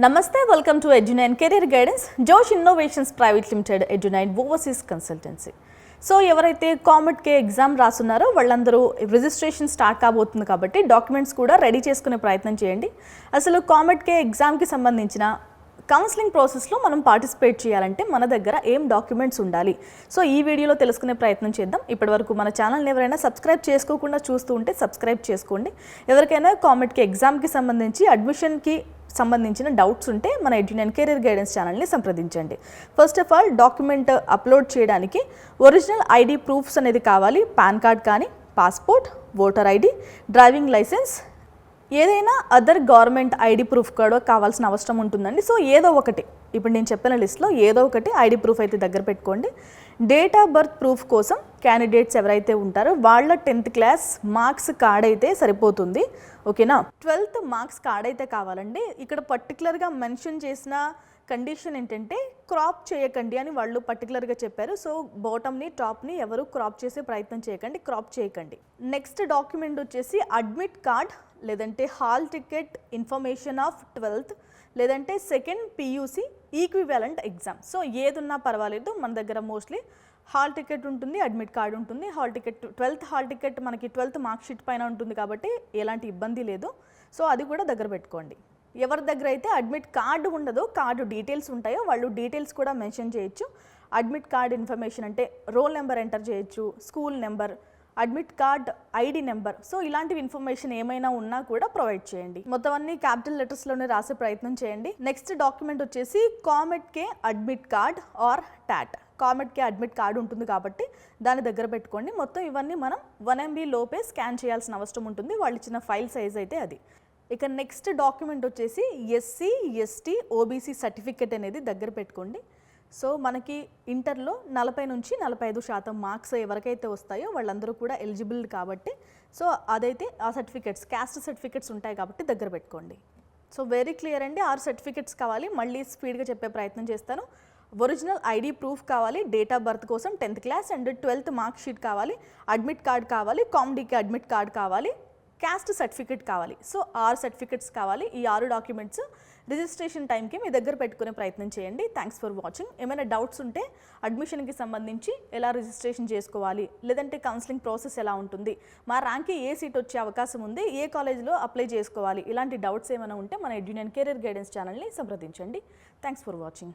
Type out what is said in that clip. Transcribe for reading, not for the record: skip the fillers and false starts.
Namaste, welcome to Edu9 Career Guidance, Josh Innovations Private Limited, Edu9 Overseas Consultancy. So ఎవరైతే కామెట్కే exam రాస్తున్నారో వాళ్ళందరూ registration start కాబోతుంది కాబట్టి documents కూడా ready చేసుకునే ప్రయత్నం చేయండి. అసలు కామెట్కే ఎగ్జామ్కి సంబంధించిన కౌన్సిలింగ్ ప్రాసెస్లో మనం పార్టిసిపేట్ చేయాలంటే మన దగ్గర ఏం డాక్యుమెంట్స్ ఉండాలి, సో ఈ వీడియోలో తెలుసుకునే ప్రయత్నం చేద్దాం. ఇప్పటివరకు మన ఛానల్ని ఎవరైనా సబ్స్క్రైబ్ చేసుకోకుండా చూస్తూ ఉంటే సబ్స్క్రైబ్ చేసుకోండి. ఎవరికైనా కామెట్కే ఎగ్జామ్కి సంబంధించి అడ్మిషన్కి సంబంధించిన డౌట్స్ ఉంటే మన ఎడ్యునైన్ కెరీర్ గైడెన్స్ ఛానల్ని సంప్రదించండి. First of all document upload చేయడానికి ఒరిజినల్ ఐడి ప్రూఫ్స్ అనేది కావాలి. పాన్ కార్డ్ కానీ, passport, voter ID, driving licence, ఏదైనా అదర్ గవర్నమెంట్ ఐడి ప్రూఫ్ కూడా కావాల్సిన అవసరం ఉంటుందండి. సో ఏదో ఒకటి, ఇప్పుడు నేను చెప్పిన లిస్ట్లో ఏదో ఒకటి ఐడి ప్రూఫ్ అయితే దగ్గర పెట్టుకోండి. డేట్ ఆఫ్ బర్త్ ప్రూఫ్ కోసం క్యాండిడేట్స్ ఎవరైతే ఉంటారో వాళ్ళ 10th క్లాస్ మార్క్స్ కార్డ్ అయితే సరిపోతుంది. ఓకేనా, 12th మార్క్స్ కార్డ్ అయితే కావాలండి. ఇక్కడ పర్టికులర్గా మెన్షన్ చేసిన కండిషన్ ఏంటంటే క్రాప్ చేయకండి అని వాళ్ళు పర్టికులర్గా చెప్పారు. సో బాటమ్ని టాప్ని ఎవరు క్రాప్ చేసే ప్రయత్నం చేయకండి, క్రాప్ చేయకండి. నెక్స్ట్ డాక్యుమెంట్ వచ్చేసి అడ్మిట్ కార్డ్, లేదంటే hall ticket, information of 12th, లేదంటే second PUC equivalent exam. So ఏదున్నా పర్వాలేదు, మన దగ్గర మోస్ట్లీ హాల్ టికెట్ ఉంటుంది, అడ్మిట్ కార్డ్ ఉంటుంది. Hall ticket 12th hall ticket మనకి 12th మార్క్ షీట్ పైన ఉంటుంది కాబట్టి ఎలాంటి ఇబ్బంది లేదు. సో అది కూడా దగ్గర పెట్టుకోండి. ఎవరి దగ్గర అయితే అడ్మిట్ కార్డు ఉండదో, కార్డు డీటెయిల్స్ ఉంటాయో వాళ్ళు డీటెయిల్స్ కూడా మెన్షన్ చేయొచ్చు. అడ్మిట్ కార్డ్ ఇన్ఫర్మేషన్ అంటే రోల్ నెంబర్ ఎంటర్ చేయొచ్చు, school number, admit card ID number. So ఇలాంటివి ఇన్ఫర్మేషన్ ఏమైనా ఉన్నా కూడా ప్రొవైడ్ చేయండి. మొత్తం అన్ని క్యాపిటల్ లెటర్స్లోనే రాసే ప్రయత్నం చేయండి. నెక్స్ట్ డాక్యుమెంట్ వచ్చేసి కామెట్కే అడ్మిట్ కార్డ్ ఆర్ టాట్. కామెట్కే అడ్మిట్ కార్డు ఉంటుంది కాబట్టి దాన్ని దగ్గర పెట్టుకోండి. మొత్తం ఇవన్నీ మనం 1 MB లోపే స్కాన్ చేయాల్సిన అవసరం ఉంటుంది. వాళ్ళు ఇచ్చిన ఫైల్ సైజ్ అయితే అది. ఇక నెక్స్ట్ డాక్యుమెంట్ వచ్చేసి SC, ST, OBC సర్టిఫికెట్ అనేది దగ్గర పెట్టుకోండి. సో మనకి ఇంటర్లో 40 నుంచి 45% మార్క్స్ ఎవరికైతే వస్తాయో వాళ్ళందరూ కూడా ఎలిజిబుల్ కాబట్టి, సో అదైతే ఆ సర్టిఫికెట్స్, క్యాస్ట్ సర్టిఫికెట్స్ ఉంటాయి కాబట్టి దగ్గర పెట్టుకోండి. సో వెరీ క్లియర్ అండి. 6 సర్టిఫికెట్స్ కావాలి. మళ్ళీ స్పీడ్గా చెప్పే ప్రయత్నం చేస్తాను. ఒరిజినల్ ఐడి ప్రూఫ్ కావాలి, డేట్ ఆఫ్ బర్త్ కోసం 10th class and 12th mark sheet కావాలి, అడ్మిట్ కార్డ్ కావాలి, కామ్డీకి అడ్మిట్ కార్డ్ కావాలి, క్యాస్ట్ సర్టిఫికెట్ కావాలి. సో 6 సర్టిఫికెట్స్ కావాలి. ఈ 6 డాక్యుమెంట్స్ రిజిస్ట్రేషన్ టైంకి మీ దగ్గర పెట్టుకునే ప్రయత్నం చేయండి. Thanks for watching. ఏమైనా డౌట్స్ ఉంటే అడ్మిషన్కి సంబంధించి ఎలా రిజిస్ట్రేషన్ చేసుకోవాలి, లేదంటే కౌన్సిలింగ్ ప్రాసెస్ ఎలా ఉంటుంది, మా ర్యాంక్కి ఏ సీట్ వచ్చే అవకాశం ఉంది, ఏ కాలేజ్లో అప్లై చేసుకోవాలి, ఇలాంటి డౌట్స్ ఏమైనా ఉంటే మన ఎడ్యునైన్ కెరీర్ గైడెన్స్ ఛానల్ని సంప్రదించండి. Thanks for watching.